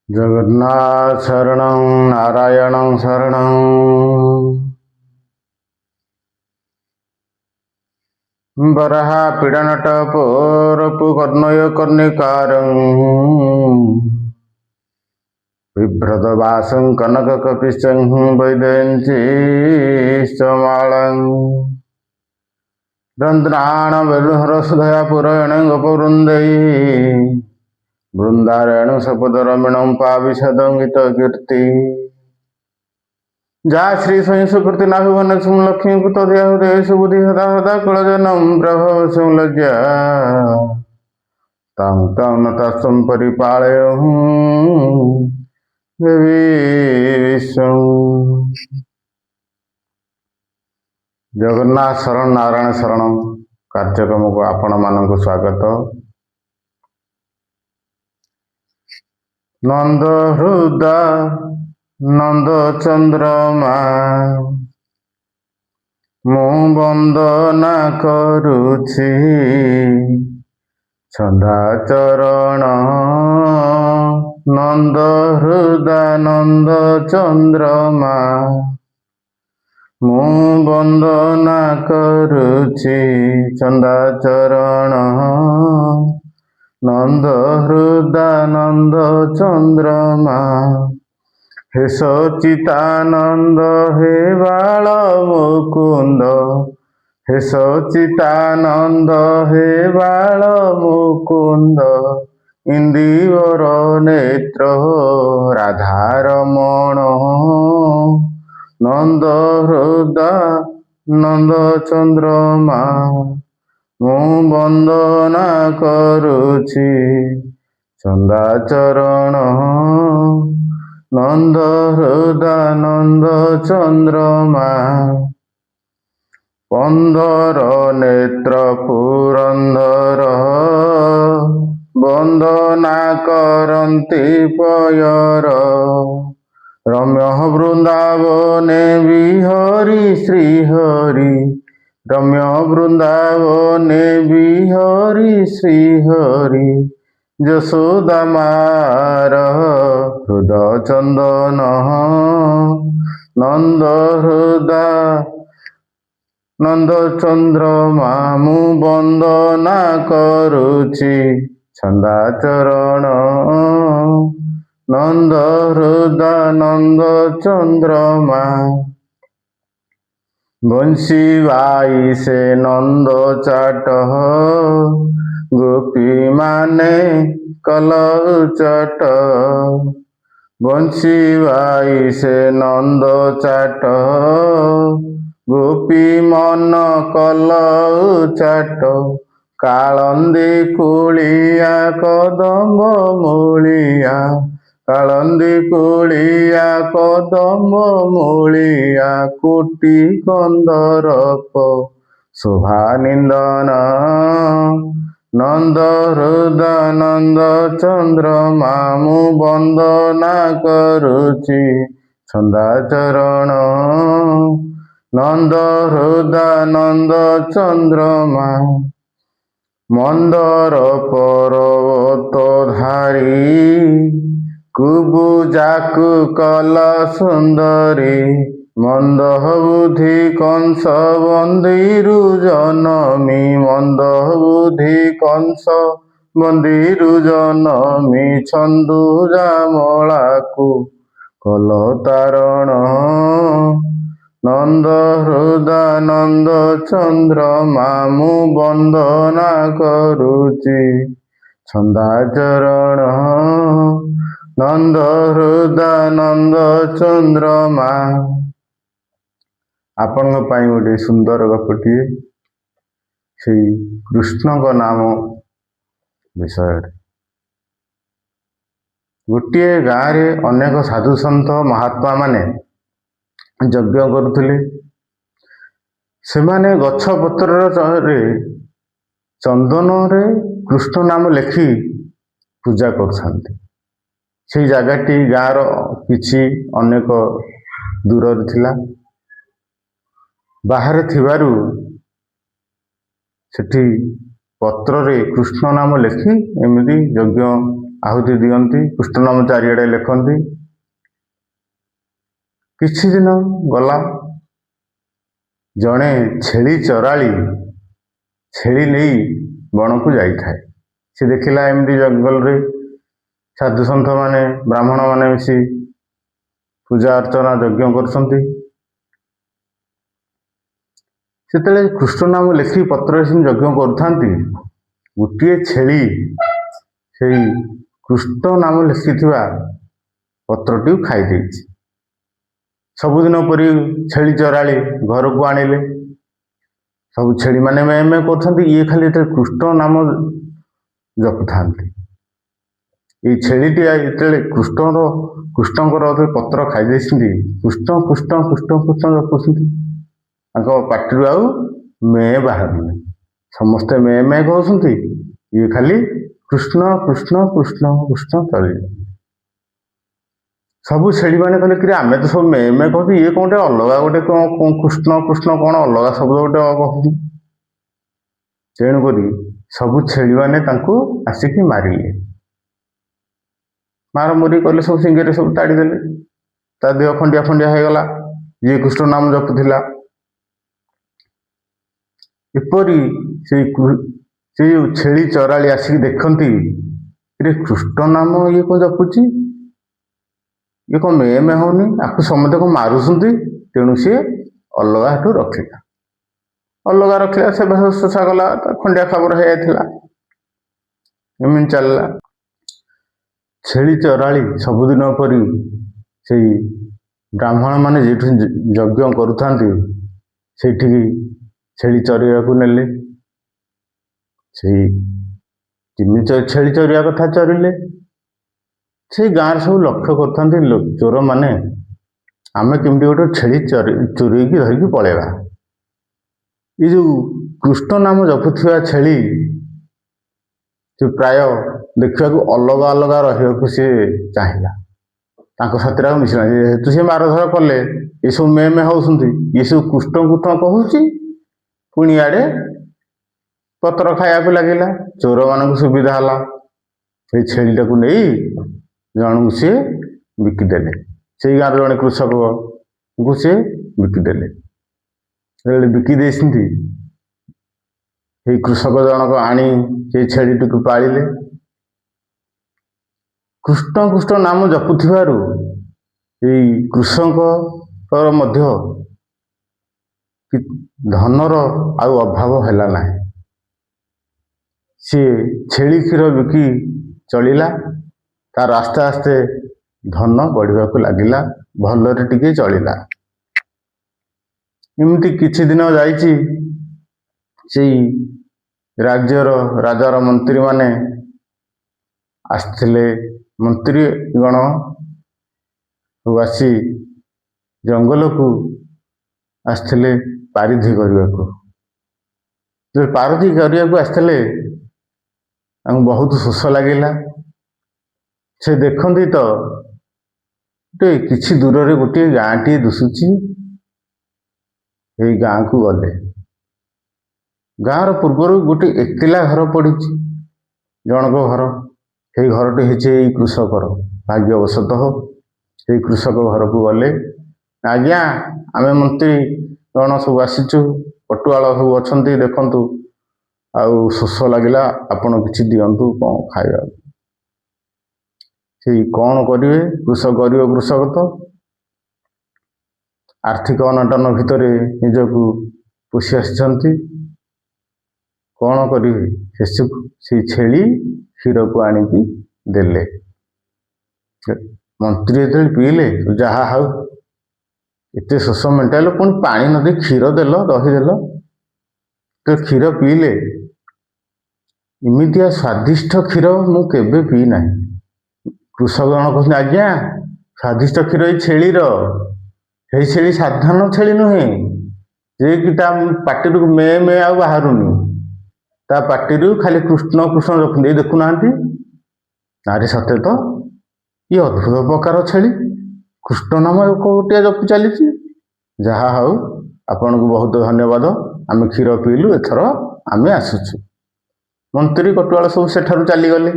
जगन्नाथ शरणं नारायणं शरणं बरहा पीडनट पोरपु कर्णय कर्णिकारं बिभ्रतवासं कनककपिशं वैदयञ्चीश्चमालं रन्ध्राणवेलुहरसुधया पुराणं गोपवृन्दै वृंदारण्य सपदरमणं पाविशदं गीतकीर्ति जा श्री स्वयं सुकृति नाभिवन सुम लक्ष्मी कुत देहदेश बुद्धि हदा हदा कुलजनम प्रभव संलज्जा तां तां नतस्तं परिपालयं देवी विष्णु। जगन्नाथ शरण नारायण शरणम कार्यक्रम को आपण मानक स्वागत। नंद हृदय नंद चंद्रमा मु वंदना करुछि छंदा चरण नंद हृदय नंद चंद्रमा मु वंदना करुछि छंदा चरण नंद हृदय नंद चंद्रमा हे सचितानंद हे बाल मुकुंद हे सचितानंद हे बाल मुकुंद इंदिवर नेत्र राधारमण नंद हृदय नंद चंद्रमा मु वंदना करुछि छंदा चरण नंद हृदय नंद चंद्रमा पंदर नेत्र पुरंदर वंदना करन्ति पयर रम्य वृंदावने विहरि श्रीहरि रम्य वृंदावने विहरि श्रीहरि यशोदा मार हृदय चंदन नंद हृदय नंद चंद्रमा मु वंदना करुछि छंदा चरण नंद हृदय नंद चंद्रमा बंशी बाई से नंद चाट गोपी माने कलचट बंशी बाई से नंद चाट गोपी मन कलचट कालंदी कुलिया कदम्ब मूलिया कालंदी कुलिया कदम्ब मूलिया कोटि कंदरप शोभा निंदन नंद हृदय नंद चंद्रमा मु वंदना करुछि छंदा चरण नंद हृदय नंद चंद्रमा मंदर पर्वत धारी कुबुजाकु कल सुंदरी मंद बुद्धि कंस बंदिरु जनमी मंद बुद्धि कंस बंदिरु जनमी छंदु जामलाकु कल तारण नंद हृदय नंद चंद्रमा मु वंदना करुछि छंदा चरण नंद हृदय नंद चंद्रमा। आपण गोटे सुंदर गपटी से कृष्ण नाम विषय गोटे गाँव रे अनेक साधु सन्त महात्मा माने यज्ञ करुथिले सेमाने गछ पत्र रे चंदन रे कृष्ण नाम लेखि पूजा करछांती से जगहटी गाँव किछि अनेक दूर थिला बाहर थिबारु सेठी पत्र रे कृष्ण नाम लेखि एमिति यज्ञ ଆହୁତି ଦିଅନ୍ତି, କୃଷ୍ଣ ନାମ ଚାରିଆଡ଼େ ଲେଖନ୍ତି। କିଛି ଦିନ ଗଲା, ଜଣେ ଛେଳି ଚରାଳି ଛେଳି ନେଇ ବଣକୁ ଯାଇଥାଏ। ସେ ଦେଖିଲା ଏମିତି ଜଙ୍ଗଲରେ ସାଧୁସନ୍ଥ ମାନେ ବ୍ରାହ୍ମଣ ମାନେ ମିଶି ପୂଜା ଅର୍ଚ୍ଚନା ଯଜ୍ଞ କରୁଛନ୍ତି। ସେତେବେଳେ କୃଷ୍ଣ ନାମ ଲେଖି ପତ୍ରରେ ସେ ଯଜ୍ଞ କରୁଥାନ୍ତି, ଗୋଟିଏ ଛେଳି ସେଇ କୃଷ୍ଣ ନାମ ଲେଖିଥିବା ପତ୍ରଟିକୁ ଖାଇ ଦେଇଛି। ସବୁଦିନ ପରି ଛେଳି ଚରାଳି ଘରକୁ ଆଣିଲେ। ସବୁ ଛେଳି ମାନେ ମେ ମେ କରୁଛନ୍ତି, ଇଏ ଖାଲି ଯେତେବେଳେ କୃଷ୍ଣ ନାମ ଜପୁଥାନ୍ତି। ଏଇ ଛେଳିଟି ଯେତେବେଳେ କୃଷ୍ଣଙ୍କର ପତ୍ର ଖାଇ ଦେଇଛନ୍ତି, କୃଷ୍ଣ କୃଷ୍ଣ କୃଷ୍ଣ କୃଷ୍ଣ ଜପୁଛନ୍ତି, ତାଙ୍କ ପାଟିରୁ ଆଉ ମେ ବାହାରୁନି। ସମସ୍ତେ ମେ ମେ କହୁଛନ୍ତି, ଇଏ ଖାଲି କୃଷ୍ଣ କୃଷ୍ଣ କୃଷ୍ଣ କୃଷ୍ଣ ଚଳିଲେ। ସବୁ ଛେଳି ମାନେ କହିଲେ କି ଆମେ ତ ସବୁ ମେ ମେ କହୁଛୁ, ଇଏ କଣ ଗୋଟେ ଅଲଗା ଗୋଟେ କଣ କୃଷ୍ଣ କୃଷ୍ଣ କଣ ଅଲଗା ଶବ୍ଦ ଗୋଟେ କହୁଛୁ। ତେଣୁକରି ସବୁ ଛେଳି ମାନେ ତାଙ୍କୁ ଆସିକି ମାରିଲେ। ମାରମରି କଲେ, ସବୁ ସିଙ୍ଗରେ ସବୁ ତାଡ଼ିଦେଲେ। ତା ଦେହ ଖଣ୍ଡିଆ ଖଣ୍ଡିଆ ହେଇଗଲା, ଯିଏ କୃଷ୍ଣ ନାମ ଜପୁଥିଲା। ଏପରି ସେଇ ଛେଳି ଚରାଳି ଆସିକି ଦେଖନ୍ତି, କୃଷ୍ଣ ନାମ ଇଏ କଣ ଜପୁଛି, ଇଏ କଣ ମେ ମେ ହଉନି, ଆକୁ ସମସ୍ତେ କଣ ମାରୁଛନ୍ତି। ତେଣୁ ସିଏ ଅଲଗା ହାଟୁ ରଖିଲା। ଅଲଗା ରଖିଲା, ସେ ଶୋଷା ଗଲା, ଖଣ୍ଡିଆ ଖବର ହେଇଯାଇଥିଲା, ଏମିତି ଚାଲିଲା। ଛେଳି ଚରାଳି ସବୁଦିନ ପରି ସେଇ ବ୍ରାହ୍ମଣ ମାନେ ଯେଠୁ ଯଜ୍ଞ କରୁଥାନ୍ତି ସେଇଠିକି ଛେଳି ଚରିବାକୁ ନେଲେ। ସେଇ ଛେଳି ଚରିବା କଥା ଚରିଲେ। ସେଇ ଗାଁରେ ସବୁ ଲକ୍ଷ୍ୟ କରୁଥାନ୍ତି ଚୋର ମାନେ, ଆମେ କେମିତି ଗୋଟେ ଛେଳି ଚୋରେଇକି ଧରିକି ପଳେଇବା। ଏଇ ଯୋଉ କୃଷ୍ଣ ନାମ ଜପୁଥିବା ଛେଳି ସେ ପ୍ରାୟ ଦେଖିବାକୁ ଅଲଗା ଅଲଗା ରହିବାକୁ ସେ ଚାହିଁଲା, ତାଙ୍କ ସାଥିରେ ଆଉ ମିଶିଲା। ଯେହେତୁ ସେ ମାରଧର କଲେ, ଏସବୁ ମେ ମେ ହଉଛନ୍ତି, ଏସବୁ କୃଷ୍ଣ କୃଷ୍ଣ କହୁଛି, ପୁଣି ଆଡ଼େ ପତ୍ର ଖାଇବାକୁ ଲାଗିଲା। ଚୋର ମାନଙ୍କୁ ସୁବିଧା ହେଲା, ସେଇ ଛେଳିଟାକୁ ନେଇ ଜଣକୁ ସିଏ ବିକିଦେଲେ। ସେଇ ଗାଁର ଜଣେ କୃଷକଙ୍କୁ ସିଏ ବିକିଦେଲେ। ଯେତେବେଳେ ବିକି ଦେଇଛନ୍ତି, ସେଇ କୃଷକ ଜଣକ ଆଣି ସେଇ ଛେଳିଟିକୁ ପାଳିଲେ। କୃଷ୍ଣ କୃଷ୍ଣ ନାମ ଜପୁଥିବାରୁ ଏଇ କୃଷକଙ୍କର ମଧ୍ୟ ଧନର ଆଉ ଅଭାବ ହେଲା ନାହିଁ। ସିଏ ଛେଳି କ୍ଷୀର ବିକି ଚଳିଲା, ତାର ଆସ୍ତେ ଆସ୍ତେ ଧନ ବଢିବାକୁ ଲାଗିଲା, ଭଲରେ ଟିକେ ଚଳିଲା। ଏମିତି କିଛି ଦିନ ଯାଇଛି, ସେଇ ରାଜାର ମନ୍ତ୍ରୀ ମାନେ ଆସିଥିଲେ। ମନ୍ତ୍ରୀ ଗଣ ଆସି ଜଙ୍ଗଲକୁ ଆସିଥିଲେ ପାରିଧି କରିବାକୁ। ପାରିଧି କରିବାକୁ ଆସିଥିଲେ, ତାଙ୍କୁ ବହୁତ ଶୋଷ ଲାଗିଲା। ସେ ଦେଖନ୍ତି ତ କିଛି ଦୂରରେ ଗୋଟିଏ ଗାଁଟିଏ ଦିଶୁଛି। ଏଇ ଗାଁକୁ ଗଲେ, ଗାଁର ପୂର୍ବରୁ ଗୋଟେ ଏକେଲା ଘର ପଡ଼ିଛି, ଜଣଙ୍କ ଘର। ସେଇ ଘରଟି ହେଇଛି ଏଇ କୃଷକର। ଭାଗ୍ୟବଶତଃ ସେଇ କୃଷକ ଘରକୁ ଗଲେ, ଆଜ୍ଞା ଆମେ ମନ୍ତ୍ରୀ ଜଣ ସବୁ ଆସିଛୁ, ପଟୁଆଳ ସବୁ ଅଛନ୍ତି, ଦେଖନ୍ତୁ ଆଉ ଶୋଷ ଲାଗିଲା, ଆପଣ କିଛି ଦିଅନ୍ତୁ କଣ ଖାଇବାକୁ। ସେଇ କଣ କରିବେ, ଗରିବ କୃଷକ ତ ଆର୍ଥିକ ଅନଟନ ଭିତରେ ନିଜକୁ ପୋଷି ଆସିଛନ୍ତି, କଣ କରିବେ। ଶେଷକୁ ସେଇ ଛେଳି କ୍ଷୀରକୁ ଆଣିକି ଦେଲେ। ମନ୍ତ୍ରୀ ଯେତେବେଳେ ପିଇଲେ, ଯାହା ହଉ ଏତେ ଶୋଷ ମେଣ୍ଟାଇଲ, ପୁଣି ପାଣି ନଦେଇ କ୍ଷୀର ଦେଲ, ଦହି ଦେଲ। କ୍ଷୀର ପିଇଲେ, ଏମିତିଆ ସ୍ୱାଦିଷ୍ଟ କ୍ଷୀର ମୁଁ କେବେ ପିଇ ନାହିଁ। କୃଷକ ଜଣ କହୁଛନ୍ତି, ଆଜ୍ଞା ସ୍ୱାଦିଷ୍ଟ କ୍ଷୀର ଏଇ ଛେଳିର। ସେଇ ଛେଳି ସାଧାରଣ ଛେଳି ନୁହେଁ, ଯେ କି ତା ପାଟିରୁ ମେ ମେ ଆଉ ବାହାରୁନି, ତା ପାଟିରୁ ଖାଲି କୃଷ୍ଣ କୃଷ୍ଣ ଜପୁଛନ୍ତି। ଏଇ ଦେଖୁନାହାନ୍ତି, ଆରେ ସତେ ତ ଇଏ ଅଦ୍ଭୁତ ପ୍ରକାର ଛେଳି, କୃଷ୍ଣ ନାମ ଗୋଟିଏ ଜପି ଚାଲିଛି। ଯାହା ହଉ ଆପଣଙ୍କୁ ବହୁତ ଧନ୍ୟବାଦ, ଆମେ କ୍ଷୀର ପିଇଲୁ, ଏଥର ଆମେ ଆସୁଛୁ। ମନ୍ତ୍ରୀ କଟୁଆଳ ସବୁ ସେଠାରୁ ଚାଲିଗଲେ।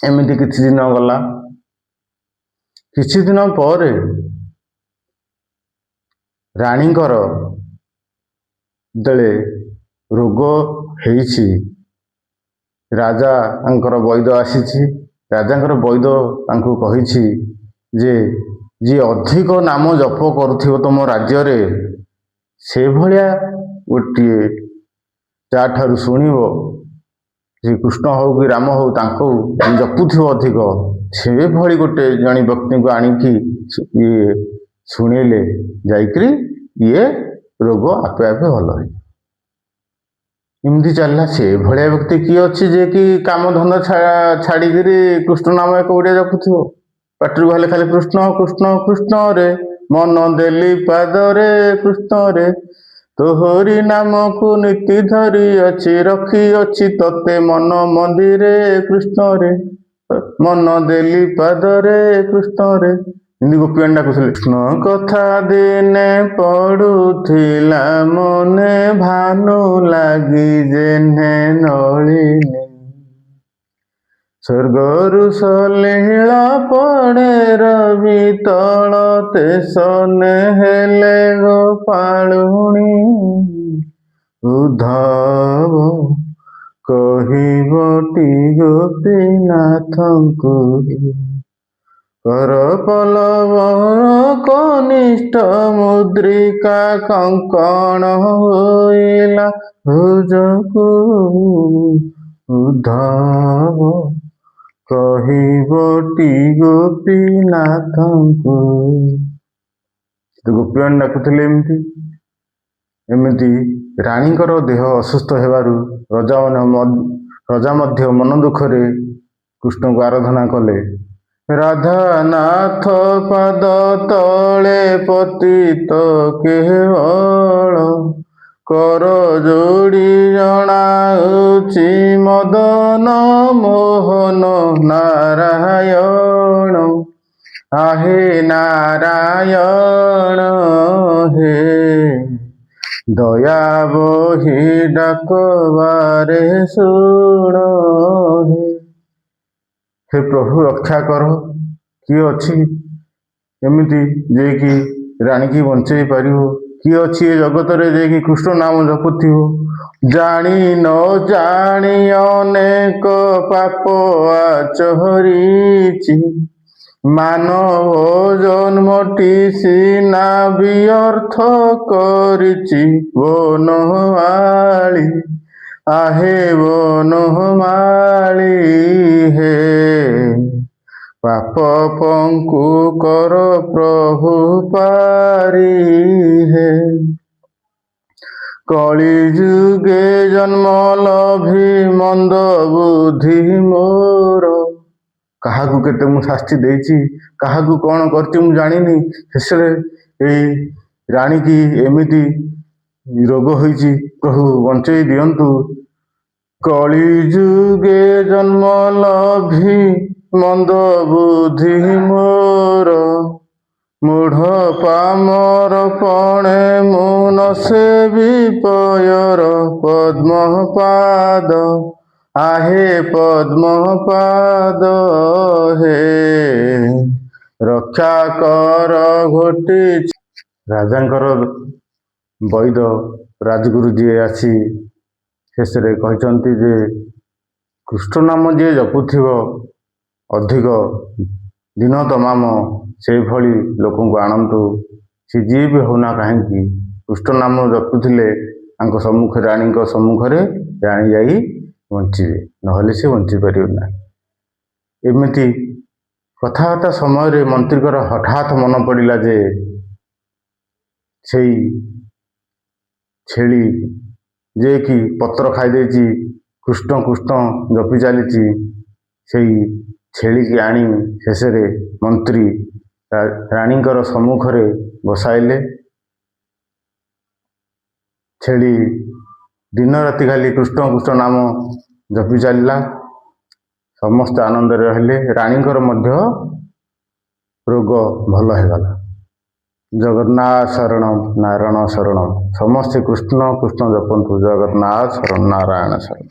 ଏମିତି କିଛି ଦିନ ଗଲା। କିଛି ଦିନ ପରେ ରାଣୀଙ୍କର ଯେତେବେଳେ ରୋଗ ହେଇଛି, ରାଜାଙ୍କର ବୈଦ ଆସିଛି। ରାଜାଙ୍କର ବୈଦ ତାଙ୍କୁ କହିଛି ଯେ ଯିଏ ଅଧିକ ନାମ ଜପ କରୁଥିବ ତମ ରାଜ୍ୟରେ, ସେଭଳିଆ ଗୋଟିଏ ଯାଠାରୁ ଶୁଣିବ, ଯେ କୃଷ୍ଣ ହଉ କି ରାମ ହଉ ତାଙ୍କୁ ଜପୁଥିବ ଅଧିକ, ସେଭଳି ଗୋଟେ ଜଣେ ବ୍ୟକ୍ତିଙ୍କୁ ଆଣିକି ଇଏ ଶୁଣେଇଲେ ଯାଇକରି ଇଏ ରୋଗ ଆପେ ଆପେ ଭଲ ହେଇଯିବ। ଏମିତି ଚାଲିଲା। ସେଭଳିଆ ବ୍ୟକ୍ତି କିଏ ଅଛି ଯେ କି କାମ ଧନ୍ଦା ଛାଡ଼ିକିରି କୃଷ୍ଣ ନାମ ଏକବଡ଼ିଆ ଜପୁଥିବ? ପାଟିରୁ ବାହାରିଲେ ଖାଲି କୃଷ୍ଣ କୃଷ୍ଣ କୃଷ୍ଣରେ ମନ ଦେଲି ପାଦରେ କୃଷ୍ଣରେ, ତୋହରି ନାମକୁ ନୀତି ଧରି ଅଛି, ରଖିଅଛି ତତେ ମନ ମନ୍ଦିରେ କୃଷ୍ଣରେ, ମନ ଦେଲି ପାଦରେ କୃଷ୍ଣରେ। ଏମିତି ଗୋପୀମାନେ ଡାକୁଥିଲେ। କୃଷ୍ଣ କଥା ଦିନେ ପଡୁଥିଲା ମନେ, ଭାନୁ ଲାଗି ଯେହ୍ନେ ନଳିନୀ, ସ୍ୱର୍ଗରୁ ସଲିଳ ପଡ଼େ ରବି ତଳ, ତେସନେ ହେଲେ ଗୋପାଳୁଣୀ, ଉଦ୍ଧବ କହିବଟି ଗୋପୀନାଥଙ୍କୁ, କର ପଲ୍ଲବର କନିଷ୍ଠ ମୁଦ୍ରିକା, କଙ୍କଣ ହୋଇଲା ଭୁଜକୁ, ଉଦ୍ଧବ କହିବଟି ଗୋପୀନାଥଙ୍କୁ। ଗୋପୀମାନେ ଡାକୁଥିଲେ ଏମିତି। ଏମିତି ରାଣୀଙ୍କର ଦେହ ଅସୁସ୍ଥ ହେବାରୁ ରଜା ମଧ୍ୟ ମନ ଦୁଃଖରେ କୃଷ୍ଣଙ୍କୁ ଆରାଧନା କଲେ। ରାଧାନାଥ ପାଦ ତଳେ ପତିତ କେବଳ, କର ଯୋଡ଼ି ଜଣାଉଛି ମଦନ ମୋହନ ନାରାୟଣ, ଆହେ ନାରାୟଣ ହେ, ଦୟା ବହି ଡାକବାରେ ଶୁଣ ହେ ପ୍ରଭୁ ରକ୍ଷା କର। କିଏ ଅଛି ଏମିତି ଯିଏକି ରାଣୀକି ବଞ୍ଚେଇ ପାରିବ? କିଏ ଅଛି ଏ ଜଗତରେ ଯିଏକି କୃଷ୍ଣ ନାମ ଜପୁଥିବ? ଜାଣି ନ ଜାଣି ଅନେକ ପାପ ଆଚରିଛି, ମାନବ ଜନ୍ମଟି ସିନା ବ୍ୟର୍ଥ କରିଛି, ବନମାଳି ଆହେ ବନମାଳି ହେ, ପାପ ପଙ୍କୁ କର ପ୍ରଭୁ ପାରି ହେ, କଳି ଯୁଗେ ଜନ୍ମ ଲଭି ମନ୍ଦ ବୁଦ୍ଧି ମୋର, କାହାକୁ କେତେ ମୁଁ ଶାସ୍ତି ଦେଇଛି, କାହାକୁ କଣ କରିଛି ମୁଁ ଜାଣିନି। ଶେଷରେ ଏଇ ରାଣୀକି ଏମିତି ରୋଗ ହୋଇଛି, ପ୍ରଭୁ ବଞ୍ଚେଇ ଦିଅନ୍ତୁ। କଳି ଯୁଗେ ଜନ୍ମ ଲଭି ମନ୍ଦ ବୁଦ୍ଧି ମୋର, ମୂଢ଼ ପାମର ପଣେ ମୁଁ ନ ସେବି ପୟର ପଦ୍ମପାଦ, ଆହେ ପଦ୍ମପାଦ ହେ, ରକ୍ଷା କର ଘୋଟିଛି। ରାଜାଙ୍କର ବୈଦ ରାଜଗୁରୁ ଯିଏ ଆସି ଶେଷରେ କହିଛନ୍ତି ଯେ କୃଷ୍ଣ ନାମ ଯିଏ ଜପୁଥିବ ଅଧିକ ଦିନ ତମାମ, ସେଇଭଳି ଲୋକଙ୍କୁ ଆଣନ୍ତୁ। ସେ ଯିଏ ବି ହଉନା କାହିଁକି କୃଷ୍ଣ ନାମ ଜପୁଥିଲେ ତାଙ୍କ ସମ୍ମୁଖରେ, ରାଣୀଙ୍କ ସମ୍ମୁଖରେ ରାଣୀ ଯାଇ ବଞ୍ଚିବେ, ନହେଲେ ସେ ବଞ୍ଚି ପାରିବେ ନାହିଁ। ଏମିତି କଥାବାର୍ତ୍ତା ସମୟରେ ମନ୍ତ୍ରୀଙ୍କର ହଠାତ୍ ମନେ ପଡ଼ିଲା ଯେ ସେଇ ଛେଳି ଯିଏକି ପତ୍ର ଖାଇଦେଇଛି, କୃଷ୍ଣ କୃଷ୍ଣ ଜପି ଚାଲିଛି, ସେଇ ଛେଳିକି ଆଣି ଶେଷରେ ମନ୍ତ୍ରୀ ରାଣୀଙ୍କର ସମ୍ମୁଖରେ ବସାଇଲେ। ଛେଳି ଦିନ ରାତି ଖାଲି କୃଷ୍ଣ କୃଷ୍ଣ ନାମ ଜପି ଚାଲିଲା। ସମସ୍ତେ ଆନନ୍ଦରେ ରହିଲେ। ରାଣୀଙ୍କର ମଧ୍ୟ ରୋଗ ଭଲ ହେଇଗଲା। ଜଗନ୍ନାଥ ଶରଣମ୍ ନାରାୟଣ ଶରଣମ୍। ସମସ୍ତେ କୃଷ୍ଣ କୃଷ୍ଣ ଜପନ୍ତୁ। ଜଗନ୍ନାଥ ଶରଣ ନାରାୟଣ ଶରଣ।